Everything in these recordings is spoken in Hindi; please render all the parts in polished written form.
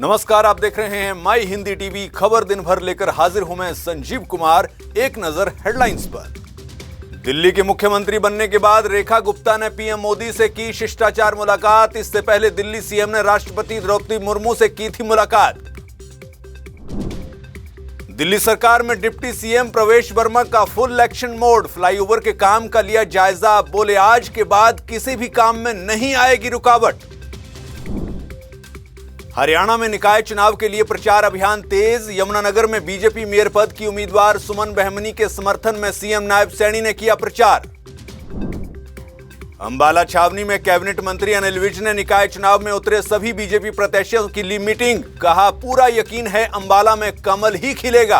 नमस्कार, आप देख रहे हैं माई हिंदी टीवी। खबर दिन भर लेकर हाजिर हूं मैं संजीव कुमार। एक नजर हेडलाइंस पर। दिल्ली के मुख्यमंत्री बनने के बाद रेखा गुप्ता ने पीएम मोदी से की शिष्टाचार मुलाकात। इससे पहले दिल्ली सीएम ने राष्ट्रपति द्रौपदी मुर्मू से की थी मुलाकात। दिल्ली सरकार में डिप्टी सीएम प्रवेश वर्मा का फुल एक्शन मोड। फ्लाईओवर के काम का लिया जायजा। बोले आज के बाद किसी भी काम में नहीं आएगी रुकावट। हरियाणा में निकाय चुनाव के लिए प्रचार अभियान तेज। यमुनानगर में बीजेपी मेयर पद की उम्मीदवार सुमन बहमनी के समर्थन में सीएम नायब सैनी ने किया प्रचार। अंबाला छावनी में कैबिनेट मंत्री अनिल विज ने निकाय चुनाव में उतरे सभी बीजेपी प्रत्याशियों की ली मीटिंग। कहा पूरा यकीन है अंबाला में कमल ही खिलेगा।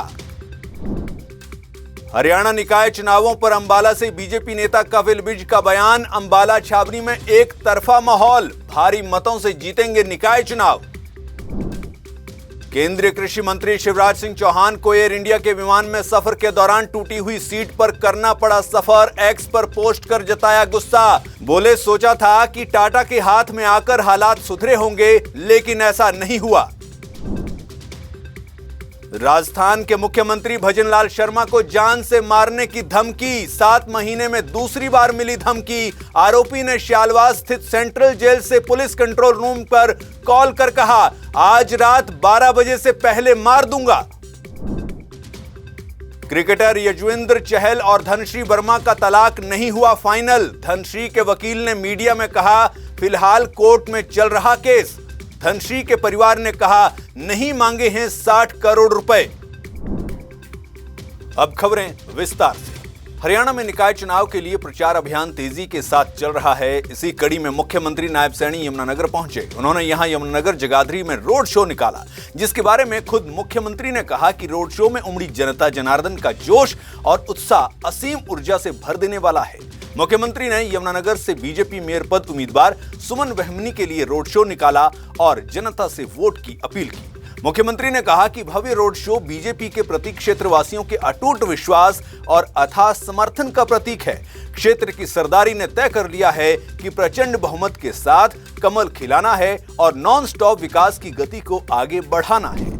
हरियाणा निकाय चुनावों पर अंबाला से बीजेपी नेता कपिल विज का बयान। अंबाला छावनी में एक तरफा माहौल, भारी मतों से जीतेंगे निकाय चुनाव। केंद्रीय कृषि मंत्री शिवराज सिंह चौहान को एयर इंडिया के विमान में सफर के दौरान टूटी हुई सीट पर करना पड़ा सफर। एक्स पर पोस्ट कर जताया गुस्सा। बोले सोचा था कि टाटा के हाथ में आकर हालात सुधरे होंगे, लेकिन ऐसा नहीं हुआ। राजस्थान के मुख्यमंत्री भजनलाल शर्मा को जान से मारने की धमकी। 7 महीने में दूसरी बार मिली धमकी। आरोपी ने शालवास स्थित सेंट्रल जेल से पुलिस कंट्रोल रूम पर कॉल कर कहा, आज रात 12 बजे से पहले मार दूंगा। क्रिकेटर यजुवेंद्र चहल और धनश्री वर्मा का तलाक नहीं हुआ फाइनल। धनश्री के वकील ने मीडिया में कहा, फिलहाल कोर्ट में चल रहा केस। धनश्री के परिवार ने कहा, नहीं मांगे हैं 60 करोड़ रुपए। अब खबरें विस्तार से। हरियाणा में निकाय चुनाव के लिए प्रचार अभियान तेजी के साथ चल रहा है। इसी कड़ी में मुख्यमंत्री नायब सैनी यमुनानगर पहुंचे। उन्होंने यहां यमुनानगर जगाधरी में रोड शो निकाला, जिसके बारे में खुद मुख्यमंत्री ने कहा कि रोड शो में उमड़ी जनता जनार्दन का जोश और उत्साह असीम ऊर्जा से भर देने वाला है। मुख्यमंत्री ने यमुनानगर से बीजेपी मेयर पद उम्मीदवार सुमन बहमनी के लिए रोड शो निकाला और जनता से वोट की अपील की। मुख्यमंत्री ने कहा कि भव्य रोड शो बीजेपी के प्रति क्षेत्रवासियों के अटूट विश्वास और अथाह समर्थन का प्रतीक है। क्षेत्र की सरदारी ने तय कर लिया है कि प्रचंड बहुमत के साथ कमल खिलाना है और नॉन स्टॉप विकास की गति को आगे बढ़ाना है।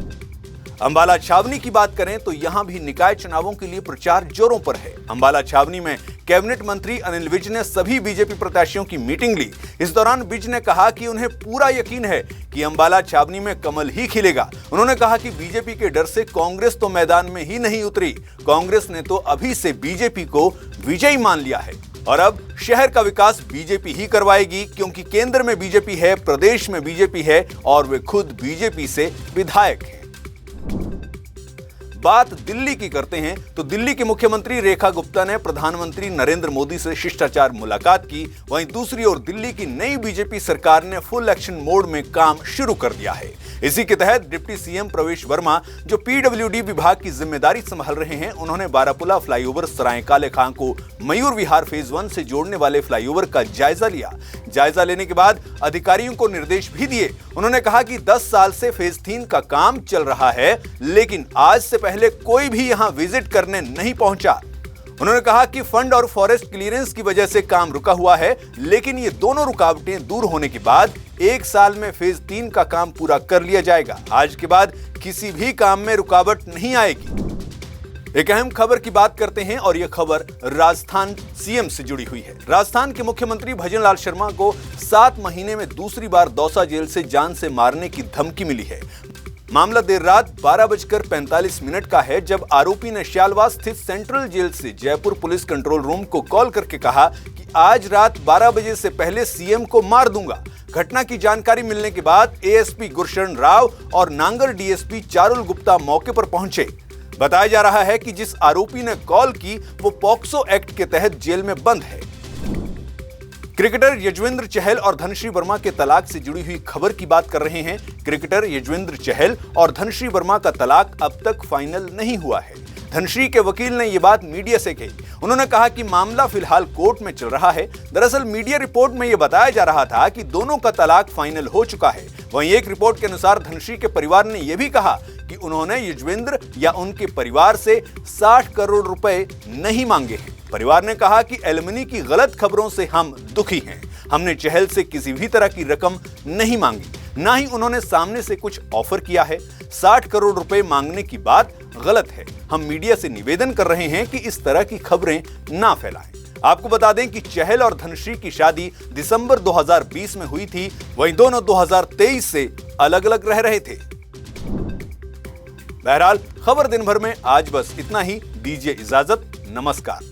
अंबाला छावनी की बात करें तो यहां भी निकाय चुनावों के लिए प्रचार जोरों पर है। अंबाला छावनी में कैबिनेट मंत्री अनिल विज ने सभी बीजेपी प्रत्याशियों की मीटिंग ली। इस दौरान विज ने कहा कि उन्हें पूरा यकीन है कि अंबाला छावनी में कमल ही खिलेगा। उन्होंने कहा कि बीजेपी के डर से कांग्रेस तो मैदान में ही नहीं उतरी। कांग्रेस ने तो अभी से बीजेपी को विजयी मान लिया है और अब शहर का विकास बीजेपी ही करवाएगी, क्योंकि केंद्र में बीजेपी है, प्रदेश में बीजेपी है और वे खुद बीजेपी से विधायक हैं। बात दिल्ली की करते हैं तो दिल्ली की मुख्यमंत्री रेखा गुप्ता ने प्रधानमंत्री नरेंद्र मोदी से शिष्टाचार मुलाकात की। वहीं दूसरी ओर दिल्ली की नई बीजेपी सरकार ने फुल एक्शन मोड में काम शुरू कर दिया है। इसी के तहत डिप्टी सीएम प्रवेश वर्मा, जो पीडब्ल्यूडी विभाग की जिम्मेदारी संभाल रहे हैं, उन्होंने बारापुला फ्लाईओवर सराय काले खां को मयूर विहार फेज 1 से जोड़ने वाले फ्लाईओवर का जायजा लिया। जायजा लेने के बाद अधिकारियों को निर्देश भी दिए। उन्होंने कहा कि 10 साल से फेज 3 का काम चल रहा है, लेकिन आज से पहले कोई भी यहां विजिट करने नहीं पहुंचा। उन्होंने कहा कि फंड और फॉरेस्ट क्लियरेंस की वजह से काम रुका हुआ है, लेकिन ये दोनों रुकावटें दूर होने के बाद 1 साल में फेज 3 का काम पूरा कर लिया जाएगा। आज के बाद किसी भी काम में रुकावट नहीं आएगी। एक अहम खबर की बात करते हैं और यह खबर राजस्थान सीएम से जुड़ी हुई है। राजस्थान के मुख्यमंत्री भजनलाल शर्मा को 7 महीने में दूसरी बार दौसा जेल से जान से मारने की धमकी मिली है। मामला देर रात 12:45 का है, जब आरोपी ने शालवास स्थित सेंट्रल जेल से जयपुर पुलिस कंट्रोल रूम को कॉल करके कहा कि आज रात 12 बजे से पहले सीएम को मार दूंगा। घटना की जानकारी मिलने के बाद एएसपी गुरशरण राव और नांगल डीएसपी चारुल गुप्ता मौके पर पहुंचे। बताया जा रहा है कि जिस आरोपी ने कॉल की वो पॉक्सो एक्ट के तहत जेल में बंद है। क्रिकेटर यजुवेंद्र चहल और धनश्री वर्मा के तलाक से जुड़ी हुई खबर की बात कर रहे हैं। क्रिकेटर यजुवेंद्र चहल और धनश्री वर्मा का तलाक अब तक फाइनल नहीं हुआ है। धनश्री के वकील ने यह बात मीडिया से कही। उन्होंने कहा कि मामला फिलहाल कोर्ट में चल रहा है। दरअसल मीडिया रिपोर्ट में यह बताया जा रहा था कि दोनों का तलाक फाइनल हो चुका है। वहीं एक रिपोर्ट के अनुसार धनश्री के परिवार ने यह भी कहा कि उन्होंने यजुवेंद्र या उनके परिवार से 60 करोड़ रुपए नहीं मांगे हैं। परिवार ने कहा कि एलिमनी की गलत खबरों से हम दुखी हैं। हमने चहल से किसी भी तरह की रकम नहीं मांगी। ना ही उन्होंने सामने से कुछ ऑफर किया है। 60 करोड़ रुपए मांगने की बात गलत है। हम मीडिया से निवेदन कर रहे हैं कि इस तरह की खबरें ना फैलाएं। आपको बता दें कि चहल और धनश्री की शादी दिसंबर 2020 में हुई थी, वहीं दोनों 2023 से अलग अलग रह रहे थे। बहरहाल खबर दिन भर में आज बस इतना ही। दीजिए इजाजत, नमस्कार।